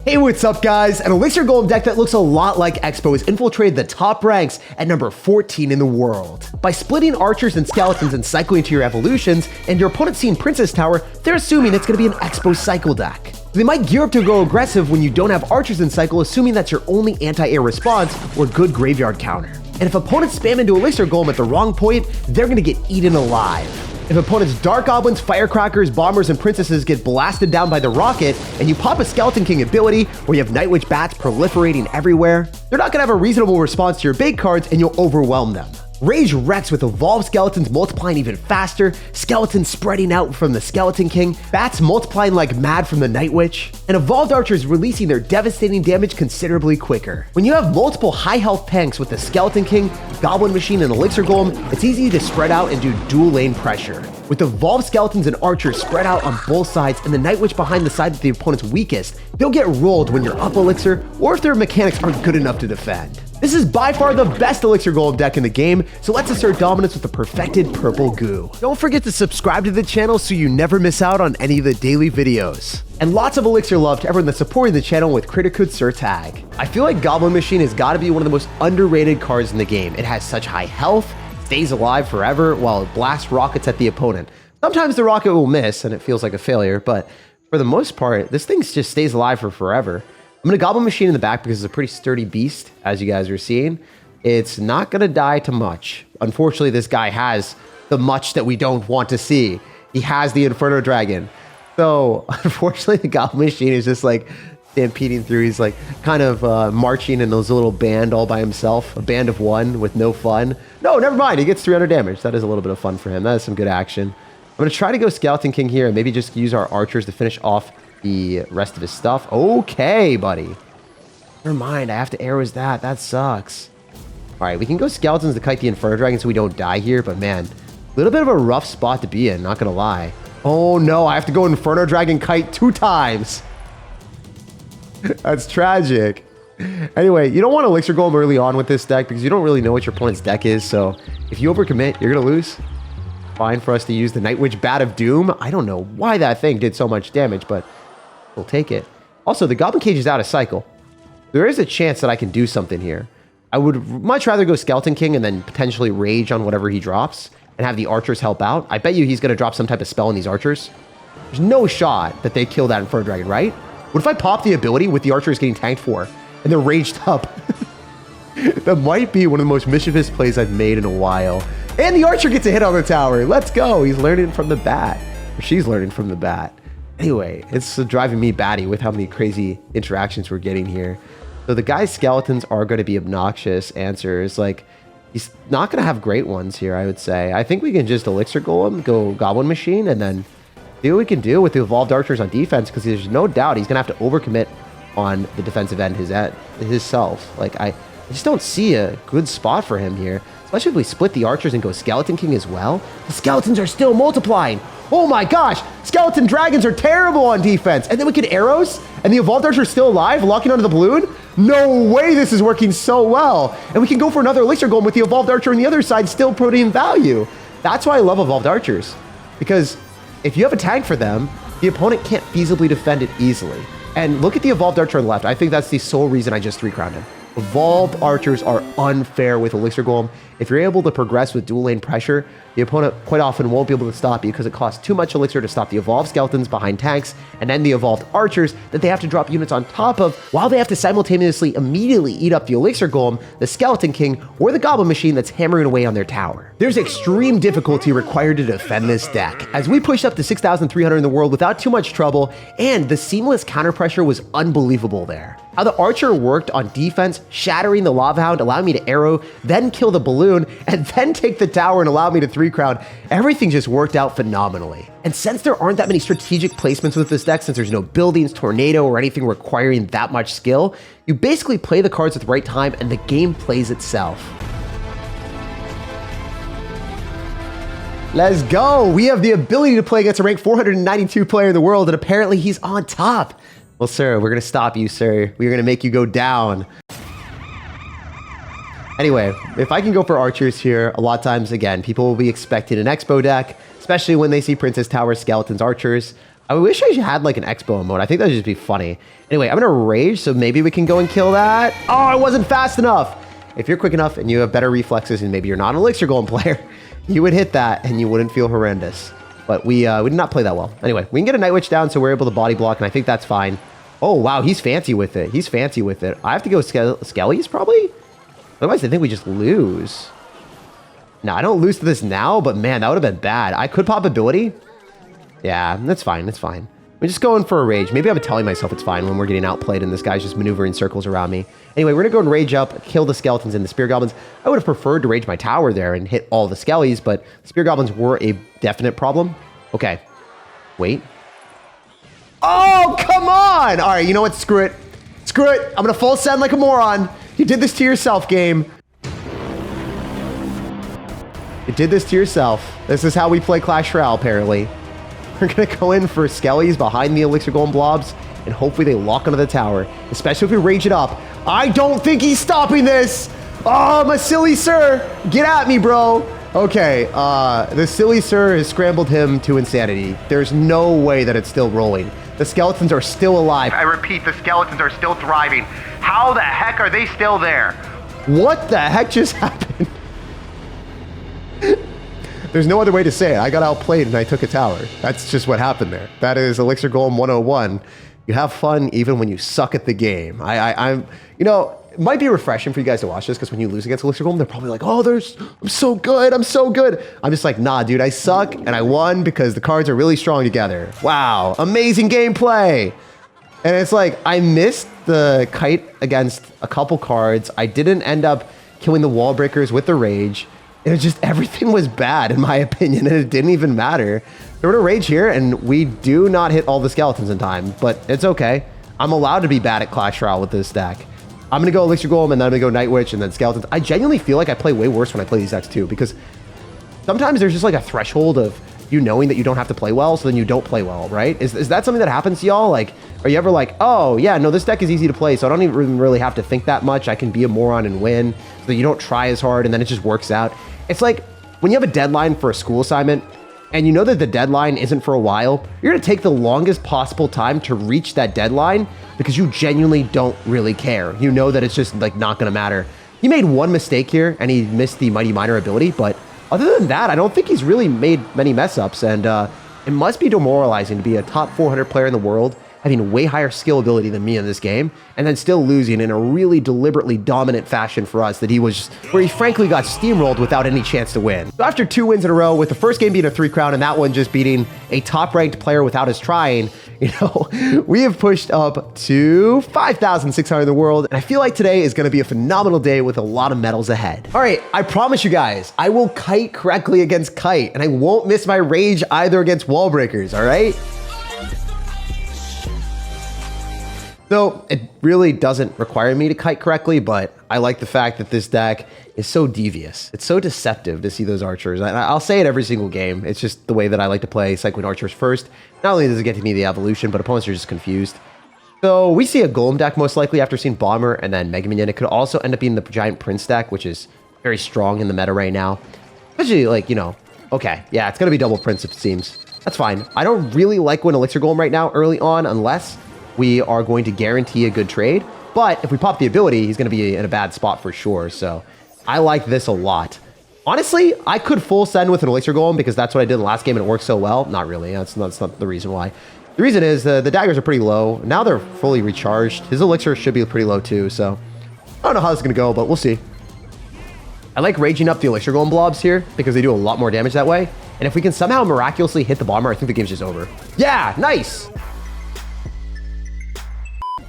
Hey, what's up guys? An Elixir Golem deck that looks a lot like Expo has infiltrated the top ranks at number 14 in the world. By splitting archers and skeletons and cycling to your evolutions, and your opponent seeing Princess Tower, they're assuming it's going to be an Expo cycle deck. They might gear up to go aggressive when you don't have archers in cycle, assuming that's your only anti-air response or good graveyard counter. And if opponents spam into Elixir Golem at the wrong point, they're going to get eaten alive. If opponents' Dark Goblins, Firecrackers, Bombers, and Princesses get blasted down by the Rocket, and you pop a Skeleton King ability where you have Night Witch Bats proliferating everywhere, they're not going to have a reasonable response to your big cards and you'll overwhelm them. Rage wrecks with Evolved Skeletons multiplying even faster, Skeletons spreading out from the Skeleton King, Bats multiplying like mad from the Night Witch, and Evolved Archers releasing their devastating damage considerably quicker. When you have multiple high health tanks with the Skeleton King, Goblin Machine, and Elixir Golem, it's easy to spread out and do dual lane pressure. With Evolved Skeletons and Archers spread out on both sides and the Night Witch behind the side of the opponent's weakest, they'll get rolled when you're up Elixir or if their mechanics aren't good enough to defend. This is by far the best Elixir Golem deck in the game, so let's assert dominance with the perfected purple goo. Don't forget to subscribe to the channel so you never miss out on any of the daily videos. And lots of Elixir love to everyone that's supporting the channel with creator code SirTag. I feel like Goblin Machine has got to be one of the most underrated cards in the game. It has such high health, stays alive forever while it blasts rockets at the opponent. Sometimes the rocket will miss and it feels like a failure, but for the most part, this thing just stays alive for forever. I'm going to Goblin Machine in the back because it's a pretty sturdy beast, as you guys are seeing. It's not going to die to much. Unfortunately, this guy has the much that we don't want to see. He has the Inferno Dragon. So, unfortunately, the Goblin Machine is just like stampeding through. He's like kind of marching in his little band all by himself. A band of one with no fun. No, never mind. He gets 300 damage. That is a little bit of fun for him. That is some good action. I'm going to try to go Skeleton King here and maybe just use our archers to finish off the rest of his stuff. Okay, buddy. Never mind. I have to arrows that. That sucks. All right, we can go Skeletons to kite the Inferno Dragon so we don't die here. But man, a little bit of a rough spot to be in. Not going to lie. Oh no, I have to go Inferno Dragon kite 2 times. That's tragic. Anyway, you don't want Elixir Golem early on with this deck because you don't really know what your opponent's deck is. So if you overcommit, you're going to lose. Fine for us to use the Night Witch Bat of Doom. I don't know why that thing did so much damage, but we'll take it. Also, the Goblin Cage is out of cycle. There is a chance that I can do something here. I would much rather go Skeleton King and then potentially rage on whatever he drops and have the archers help out. I bet you he's going to drop some type of spell on these archers. There's no shot that they kill that Inferno Dragon, right? What if I pop the ability with the archers getting tanked for and they're raged up? That might be one of the most mischievous plays I've made in a while. And the archer gets a hit on the tower. Let's go. He's learning from the bat. Or she's learning from the bat. Anyway, it's driving me batty with how many crazy interactions we're getting here. So the guy's skeletons are going to be obnoxious answers. Like, he's not going to have great ones here, I would say. I think we can just Elixir Golem, go Goblin Machine, and then see what we can do with the Evolved Archers on defense, because there's no doubt he's going to have to overcommit on the defensive end himself. Like, I just don't see a good spot for him here. Especially if we split the archers and go Skeleton King as well. The skeletons are still multiplying. Oh my gosh. Skeleton dragons are terrible on defense. And then we get arrows and the Evolved Archer is still alive, locking onto the balloon. No way this is working so well. And we can go for another Elixir Golem with the Evolved Archer on the other side still putting value. That's why I love Evolved Archers. Because if you have a tag for them, the opponent can't feasibly defend it easily. And look at the Evolved Archer on the left. I think that's the sole reason I just 3-crowned him. Evolved Archers are unfair with Elixir Golem. If you're able to progress with dual lane pressure, the opponent quite often won't be able to stop you because it costs too much Elixir to stop the Evolved Skeletons behind tanks and then the Evolved Archers that they have to drop units on top of while they have to simultaneously immediately eat up the Elixir Golem, the Skeleton King, or the Goblin Machine that's hammering away on their tower. There's extreme difficulty required to defend this deck, as we pushed up to 6,300 in the world without too much trouble, and the seamless counter pressure was unbelievable there. How the Archer worked on defense, shattering the Lava Hound, allowing me to arrow, then kill the balloon, and then take the tower and allow me to 3-crown. Everything just worked out phenomenally. And since there aren't that many strategic placements with this deck, since there's no buildings, tornado, or anything requiring that much skill, you basically play the cards at the right time and the game plays itself. Let's go. We have the ability to play against a ranked 492 player in the world, and apparently he's on top. Well, sir, we're going to stop you, sir. We're going to make you go down. Anyway, if I can go for archers here, a lot of times, again, people will be expecting an Expo deck, especially when they see Princess Tower, Skeletons, Archers. I wish I had like an Expo mode. I think that'd just be funny. Anyway, I'm gonna rage, so maybe we can go and kill that. Oh, I wasn't fast enough. If you're quick enough and you have better reflexes and maybe you're not an Elixir Golem player, you would hit that and you wouldn't feel horrendous. But we did not play that well. Anyway, we can get a Night Witch down so we're able to body block, and I think that's fine. Oh, wow, he's fancy with it. He's fancy with it. I have to go Skellies, probably? Otherwise, I think we just lose. No, I don't lose to this now, but man, that would have been bad. I could pop ability. Yeah, that's fine. That's fine. We're just going for a rage. Maybe I'm telling myself it's fine when we're getting outplayed and this guy's just maneuvering circles around me. Anyway, we're going to go and rage up, kill the skeletons and the spear goblins. I would have preferred to rage my tower there and hit all the skellies, but spear goblins were a definite problem. Okay. Wait. Oh, come on! All right, you know what? Screw it. Screw it. I'm going to full send like a moron. You did this to yourself, game. You did this to yourself. This is how we play Clash Royale, apparently. We're going to go in for skellies behind the Elixir Golem blobs, and hopefully they lock onto the tower, especially if we rage it up. I don't think he's stopping this. Oh, my silly sir. Get at me, bro. Okay, the silly sir has scrambled him to insanity. There's no way that it's still rolling. The skeletons are still alive. I repeat, the skeletons are still thriving. How the heck are they still there? What the heck just happened? There's no other way to say it. I got outplayed and I took a tower. That's just what happened there. That is Elixir Golem 101. You have fun even when you suck at the game. I'm, you know, it might be refreshing for you guys to watch this because when you lose against Elixir Golem, they're probably like, oh, I'm so good. I'm so good. I'm just like, nah, dude, I suck and I won because the cards are really strong together. Wow, amazing gameplay. And it's like, I missed the kite against a couple cards. I didn't end up killing the wall breakers with the rage. It was just, everything was bad in my opinion, and it didn't even matter. There were a rage here, and we do not hit all the skeletons in time, but it's okay. I'm allowed to be bad at Clash Royale with this deck. I'm gonna go Elixir Golem, and then I'm gonna go Night Witch, and then skeletons. I genuinely feel like I play way worse when I play these decks too, because sometimes there's just like a threshold of you knowing that you don't have to play well, so then you don't play well, right? Is that something that happens to y'all? Like, are you ever like, oh yeah, no, this deck is easy to play, so I don't even really have to think that much. I can be a moron and win, so that you don't try as hard, and then it just works out. It's like when you have a deadline for a school assignment and you know that the deadline isn't for a while, you're gonna take the longest possible time to reach that deadline because you genuinely don't really care. You know that it's just like not gonna matter. He made one mistake here and he missed the Mighty Miner ability, but other than that, I don't think he's really made many mess ups, and it must be demoralizing to be a top 400 player in the world, having way higher skill ability than me in this game, and then still losing in a really deliberately dominant fashion for us that he was just, where he frankly got steamrolled without any chance to win. So after 2 wins in a row, with the first game being a 3 crown and that one just beating a top-ranked player without us trying, you know, we have pushed up to 5,600 in the world, and I feel like today is going to be a phenomenal day with a lot of medals ahead. All right, I promise you guys, I will kite correctly against kite, and I won't miss my rage either against wall breakers, all right? So it really doesn't require me to kite correctly, but I like the fact that this deck is so devious. It's so deceptive to see those archers. I'll say it every single game. It's just the way that I like to play Cycling Archers first. Not only does it get to me the evolution, but opponents are just confused. So we see a Golem deck most likely after seeing Bomber and then Mega Minion. It could also end up being the Giant Prince deck, which is very strong in the meta right now. Especially like, you know, okay, yeah, it's going to be double Prince it seems. That's fine. I don't really like going Elixir Golem right now early on unless we are going to guarantee a good trade. But if we pop the ability, he's going to be in a bad spot for sure. So I like this a lot. Honestly, I could full send with an Elixir Golem because that's what I did in the last game and it worked so well. Not really. That's not the reason why. The reason is the daggers are pretty low. Now they're fully recharged. His Elixir should be pretty low too. So I don't know how this is going to go, but we'll see. I like raging up the Elixir Golem blobs here because they do a lot more damage that way. And if we can somehow miraculously hit the Bomber, I think the game's just over. Yeah, nice.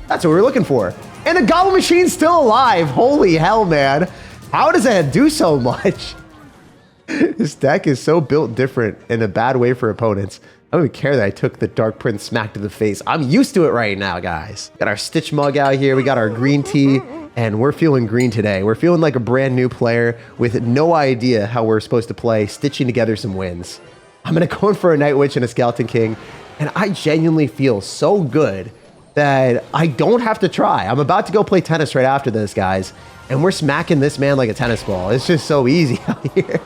That's what we were looking for. And the Goblin Machine's still alive. Holy hell, man. How does that do so much? This deck is so built different in a bad way for opponents. I don't even care that I took the Dark Prince smack to the face. I'm used to it right now, guys. Got our Stitch mug out here. We got our green tea. And we're feeling green today. We're feeling like a brand new player with no idea how we're supposed to play, stitching together some wins. I'm going to go in for a Night Witch and a Skeleton King. And I genuinely feel so good that I don't have to try. I'm about to go play tennis right after this, guys. And we're smacking this man like a tennis ball. It's just so easy out here.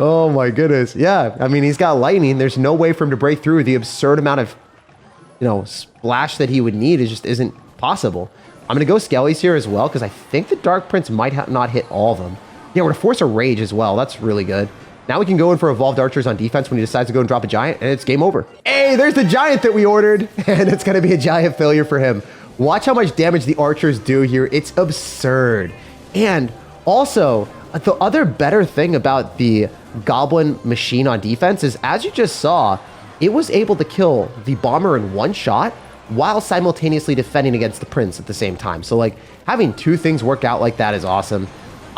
Oh my goodness. Yeah, I mean, he's got lightning. There's no way for him to break through. The absurd amount of, splash that he would need is just isn't possible. I'm going to go Skellies here as well because I think the Dark Prince might not hit all of them. Yeah, we're going to force a Rage as well. That's really good. Now we can go in for Evolved Archers on defense when he decides to go and drop a Giant, and it's game over. Hey, there's the Giant that we ordered, and it's going to be a Giant failure for him. Watch how much damage the Archers do here. It's absurd. And also, the other better thing about the Goblin machine on defense is, as you just saw, it was able to kill the Bomber in one shot while simultaneously defending against the Prince at the same time. So, like, having two things work out like that is awesome.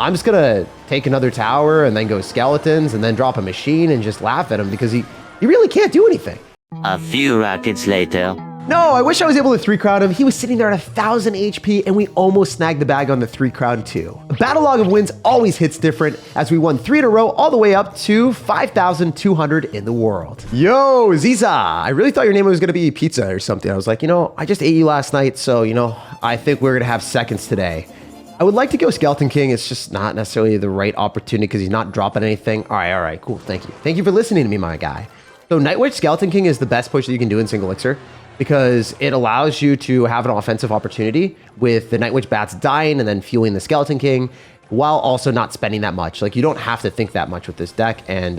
I'm just gonna take another tower and then go skeletons and then drop a machine and just laugh at him because he really can't do anything. A few rockets later. No, I wish I was able to 3-crown him. He was sitting there at 1,000 HP and we almost snagged the bag on the 3-crown too. The battle log of wins always hits different as we won 3 in a row all the way up to 5,200 in the world. Yo, Ziza, I really thought your name was gonna be Pizza or something. I was like, I just ate you last night, so, I think we're gonna have seconds today. I would like to go Skeleton King. It's just not necessarily the right opportunity because he's not dropping anything. All right, cool. Thank you. Thank you for listening to me, my guy. So Night Witch Skeleton King is the best push that you can do in single elixir because it allows you to have an offensive opportunity with the Night Witch bats dying and then fueling the Skeleton King while also not spending that much. Like, you don't have to think that much with this deck. And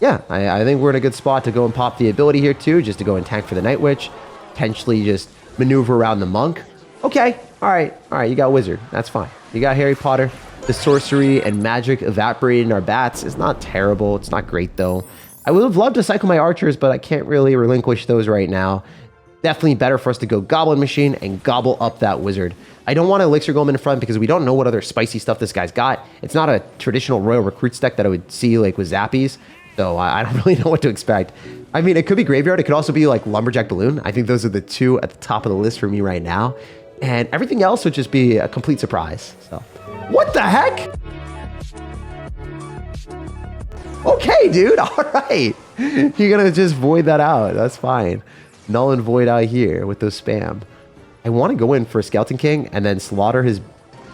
yeah, I think we're in a good spot to go and pop the ability here too, just to go and tank for the Night Witch, potentially just maneuver around the Monk. Okay. All right, you got Wizard. That's fine. You got Harry Potter. The sorcery and magic evaporating our bats is not terrible. It's not great, though. I would have loved to cycle my archers, but I can't really relinquish those right now. Definitely better for us to go Goblin Machine and gobble up that Wizard. I don't want to Elixir Golem in front because we don't know what other spicy stuff this guy's got. It's not a traditional Royal Recruits deck that I would see like with Zappies, so I don't really know what to expect. I mean, it could be Graveyard. It could also be like Lumberjack Balloon. I think those are the two at the top of the list for me right now. And everything else would just be a complete surprise. So, what the heck? Okay, dude. All right. You're going to just void that out. That's fine. Null and void out here with those spam. I want to go in for a Skeleton King and then slaughter his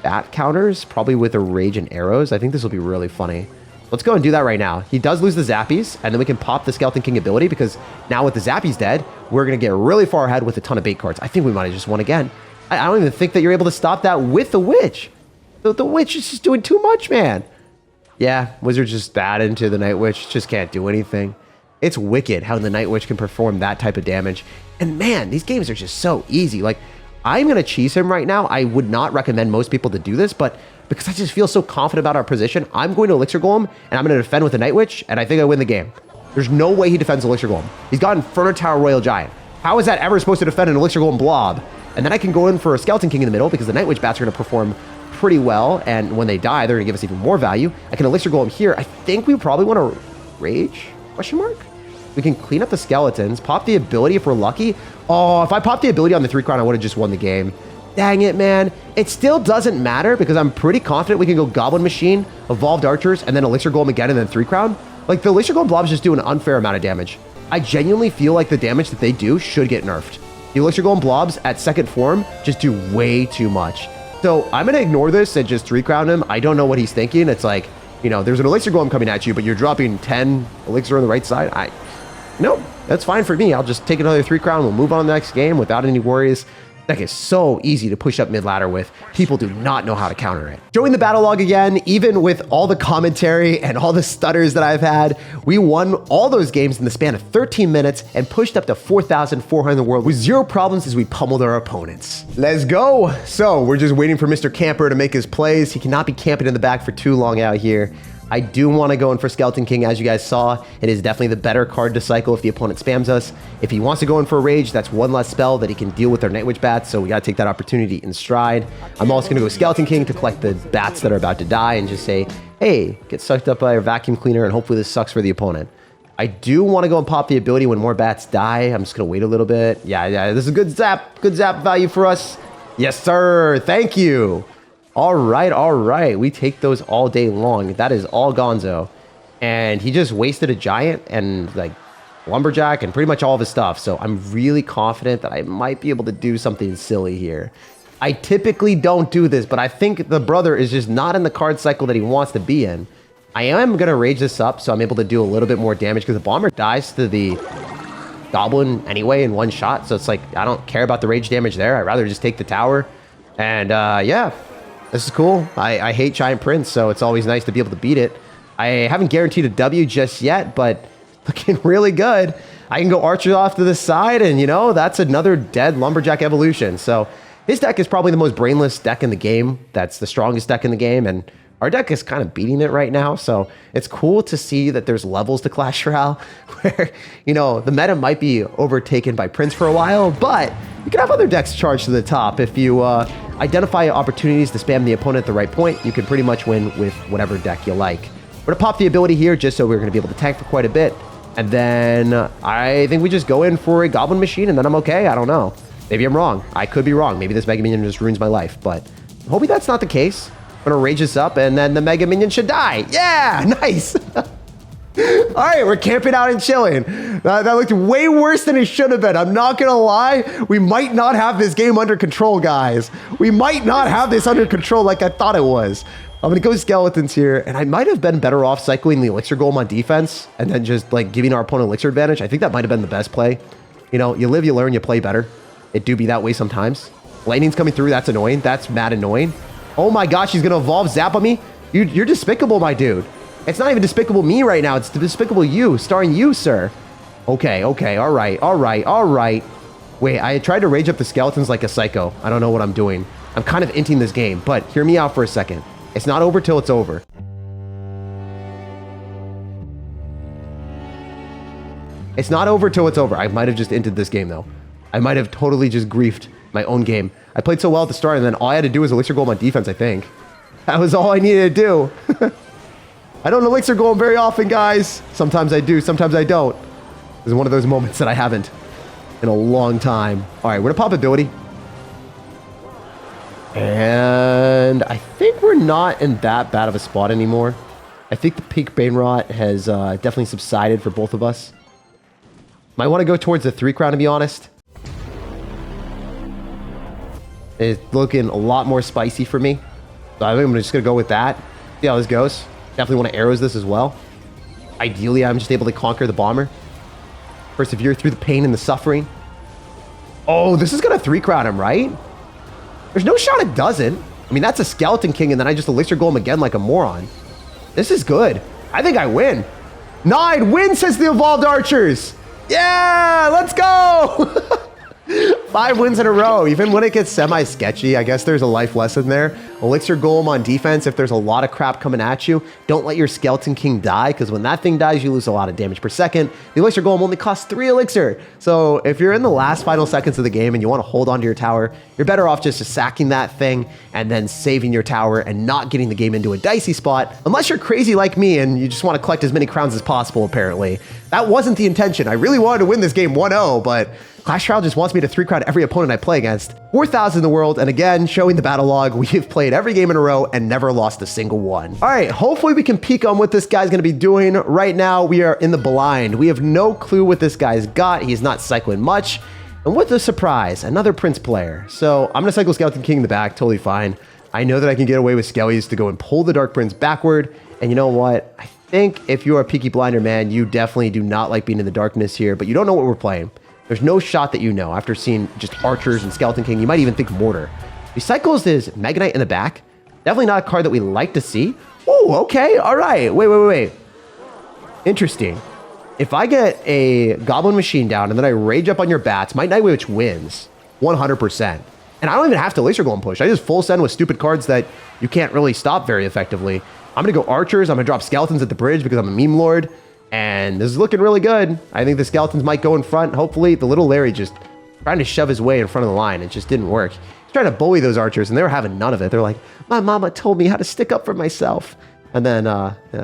bat counters, probably with a Rage and Arrows. I think this will be really funny. Let's go and do that right now. He does lose the Zappies, and then we can pop the Skeleton King ability because now with the Zappies dead, we're going to get really far ahead with a ton of bait cards. I think we might have just won again. I don't even think that you're able to stop that with the Witch. The Witch is just doing too much, man. Yeah, Wizard's just bad into the Night Witch. Just can't do anything. It's wicked how the Night Witch can perform that type of damage. And man, these games are just so easy. Like, I'm going to cheese him right now. I would not recommend most people to do this, but because I just feel so confident about our position, I'm going to Elixir Golem, and I'm going to defend with the Night Witch, and I think I win the game. There's no way he defends Elixir Golem. He's got Inferno Tower Royal Giant. How is that ever supposed to defend an Elixir Golem blob? And then I can go in for a Skeleton King in the middle because the Night Witch bats are going to perform pretty well. And when they die, they're going to give us even more value. I can Elixir Golem here. I think we probably want to Rage? Question mark? We can clean up the skeletons, pop the ability if we're lucky. Oh, if I popped the ability on the 3-crown, I would have just won the game. Dang it, man. It still doesn't matter because I'm pretty confident we can go Goblin Machine, Evolved Archers, and then Elixir Golem again and then 3-crown. Like, the Elixir Golem blobs just do an unfair amount of damage. I genuinely feel like the damage that they do should get nerfed. The Elixir Golem blobs at second form just do way too much. So I'm going to ignore this and just 3-crown him. I don't know what he's thinking. It's like, there's an Elixir Golem coming at you, but you're dropping 10 Elixir on the right side. Nope, that's fine for me. I'll just take another 3-crown. We'll move on to the next game without any worries. Deck is so easy to push up mid-ladder with. People do not know how to counter it. Join the battle log again, even with all the commentary and all the stutters that I've had. We won all those games in the span of 13 minutes and pushed up to 4,400 in the world with zero problems as we pummeled our opponents. Let's go. So we're just waiting for Mr. Camper to make his plays. He cannot be camping in the back for too long out here. I do want to go in for Skeleton King, as you guys saw. It is definitely the better card to cycle if the opponent spams us. If he wants to go in for a Rage, that's one less spell that he can deal with our Night Witch bats, so we got to take that opportunity in stride. I'm also going to go Skeleton King to collect the bats that are about to die and just say, hey, get sucked up by our vacuum cleaner, and hopefully this sucks for the opponent. I do want to go and pop the ability when more bats die. I'm just going to wait a little bit. Yeah, this is a good zap value for us. Yes, sir. Thank you. All right. We take those all day long. That is all gonzo. And he just wasted a Giant and like Lumberjack and pretty much all of his stuff. So I'm really confident that I might be able to do something silly here. I typically don't do this, but I think the brother is just not in the card cycle that he wants to be in. I am going to rage this up so I'm able to do a little bit more damage because the bomber dies to the goblin anyway in one shot. So it's like, I don't care about the rage damage there. I'd rather just take the tower. And yeah, this is cool. I hate Giant Prince, so it's always nice to be able to beat it. I haven't guaranteed a W just yet, but looking really good. I can go Archer off to the side, and you know, that's another dead Lumberjack evolution. So his deck is probably the most brainless deck in the game. That's the strongest deck in the game, and our deck is kind of beating it right now. So it's cool to see that there's levels to Clash Royale where, you know, the meta might be overtaken by Prince for a while, but you can have other decks charged to the top. If you identify opportunities to spam the opponent at the right point, you can pretty much win with whatever deck you like. We're going to pop the ability here just so we're going to be able to tank for quite a bit. And then I think we just go in for a Goblin Machine and then I'm okay. I don't know. Maybe I'm wrong. I could be wrong. Maybe this Mega Minion just ruins my life, but hopefully that's not the case. I'm going to rage this up and then the Mega Minion should die. Yeah, nice. All right, we're camping out and chilling. That looked way worse than it should have been. I'm not going to lie. We might not have this game under control, guys. We might not have this under control like I thought it was. I'm going to go Skeletons here, and I might have been better off cycling the Elixir Golem on defense and then just like giving our opponent Elixir advantage. I think that might have been the best play. You know, you live, you learn, you play better. It do be that way sometimes. Lightning's coming through. That's annoying. That's mad annoying. Oh my gosh, he's going to evolve Zap on me. You're despicable, my dude. It's not even despicable me right now. It's despicable you, starring you, sir. Okay, okay, all right, all right, all right. Wait, I tried to rage up the Skeletons like a psycho. I don't know what I'm doing. I'm kind of inting this game, but hear me out for a second. It's not over till it's over. It's not over till it's over. I might have just inted this game, though. I might have totally just griefed my own game. I played so well at the start, and then all I had to do was Elixir Golem on defense, I think. That was all I needed to do. I don't Elixir Golem very often, guys. Sometimes I do, sometimes I don't. This is one of those moments that I haven't in a long time. All right, we're going to pop ability. And I think we're not in that bad of a spot anymore. I think the peak Bane Rot has definitely subsided for both of us. Might want to go towards the 3 crown, to be honest. It's looking a lot more spicy for me. So I think I'm just going to go with that. See how this goes. Definitely want to arrows this as well. Ideally, I'm just able to conquer the bomber. Persevere through the pain and the suffering. Oh, this is going to 3 crown him, right? There's no shot it doesn't. I mean, that's a Skeleton King, and then I just Elixir Golem again like a moron. This is good. I think I win. 9 win, says the Evolved Archers. Yeah, let's go. 5 wins in a row. Even when it gets semi-sketchy, I guess there's a life lesson there. Elixir Golem on defense, if there's a lot of crap coming at you, don't let your Skeleton King die, because when that thing dies, you lose a lot of damage per second. The Elixir Golem only costs 3 elixir. So if you're in the last final seconds of the game and you want to hold onto your tower, you're better off just sacking that thing and then saving your tower and not getting the game into a dicey spot, unless you're crazy like me and you just want to collect as many crowns as possible, apparently. That wasn't the intention. I really wanted to win this game 1-0, but Clash Royale just wants me to 3 crown every opponent I play against. 4,000 in the world, and again, showing the battle log, we have played every game in a row and never lost a single one. All right, hopefully we can peek on what this guy's gonna be doing. Right now, we are in the blind. We have no clue what this guy's got. He's not cycling much. And what a surprise, another Prince player. So I'm gonna cycle Skeleton King in the back, totally fine. I know that I can get away with Skellies to go and pull the Dark Prince backward. And you know what? I think if you're a Peaky Blinder, man, you definitely do not like being in the darkness here, but you don't know what we're playing. There's no shot that you know. After seeing just Archers and Skeleton King, you might even think Mortar. He cycles his Mega Knight in the back. Definitely not a card that we like to see. Oh, okay. All right. Wait. Interesting. If I get a Goblin Machine down and then I rage up on your bats, my Night Witch wins 100%. And I don't even have to Elixir Golem push. I just full send with stupid cards that you can't really stop very effectively. I'm going to go Archers. I'm going to drop Skeletons at the bridge because I'm a meme lord. And this is looking really good. I think the Skeletons might go in front. Hopefully, the little Larry just trying to shove his way in front of the line. It just didn't work. He's trying to bully those Archers, and they were having none of it. They're like, my mama told me how to stick up for myself. And then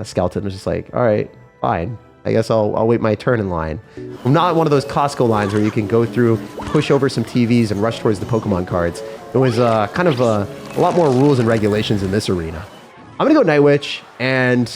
Skeleton was just like, all right, fine. I guess I'll wait my turn in line. I'm not one of those Costco lines where you can go through, push over some TVs, and rush towards the Pokemon cards. It was kind of a lot more rules and regulations in this arena. I'm going to go Night Witch, and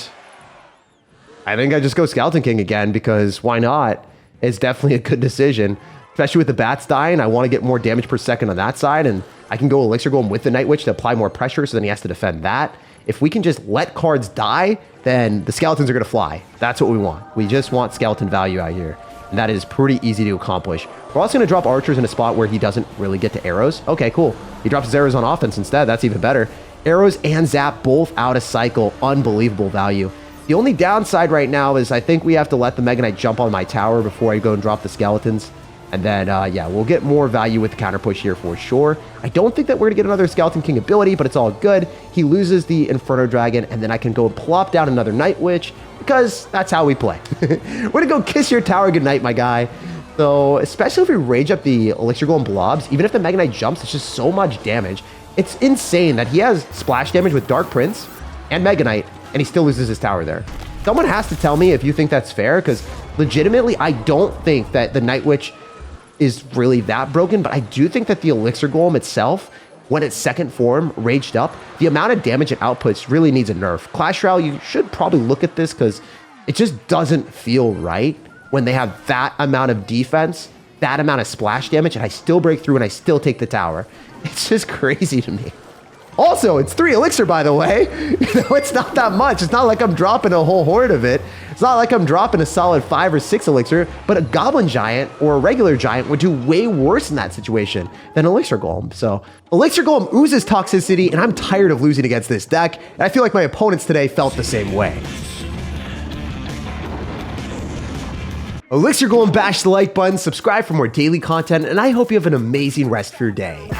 I think I just go Skeleton King again, because why not? It's definitely a good decision, especially with the bats dying. I want to get more damage per second on that side, and I can go Elixir Golem with the Night Witch to apply more pressure, so then he has to defend that. if we can just let cards die, then the skeletons are going to fly. That's what we want. We just want skeleton value out here. And that is pretty easy to accomplish. We're also going to drop archers in a spot where he doesn't really get to arrows. Okay, cool. He drops his arrows on offense instead. That's even better. Arrows and zap both out of cycle. Unbelievable value. The only downside right now is I think we have to let the Mega Knight jump on my tower before I go and drop the skeletons. And then, yeah, we'll get more value with the counter push here for sure. I don't think that we're going to get another Skeleton King ability, but it's all good. He loses the Inferno Dragon, and then I can go plop down another Night Witch, because that's how we play. We're going to go kiss your tower goodnight, my guy. So, especially if we rage up the Elixir Golem blobs, even if the Mega Knight jumps, it's just so much damage. It's insane that he has splash damage with Dark Prince and Mega Knight, and he still loses his tower there. Someone has to tell me if you think that's fair, because legitimately, I don't think that the Night Witch is really that broken, but I do think that the Elixir Golem itself, when its second form raged up, the amount of damage it outputs really needs a nerf. Clash Royale, you should probably look at this because it just doesn't feel right when they have that amount of defense, that amount of splash damage, and I still break through and I still take the tower. It's just crazy to me. Also, it's 3 elixir, by the way. You know, it's not that much. It's not like I'm dropping a whole horde of it. It's not like I'm dropping a solid 5 or 6 elixir, but a goblin giant or a regular giant would do way worse in that situation than Elixir Golem. So Elixir Golem oozes toxicity, and I'm tired of losing against this deck, and I feel like my opponents today felt the same way. Elixir Golem, bash the like button, subscribe for more daily content, and I hope you have an amazing rest of your day.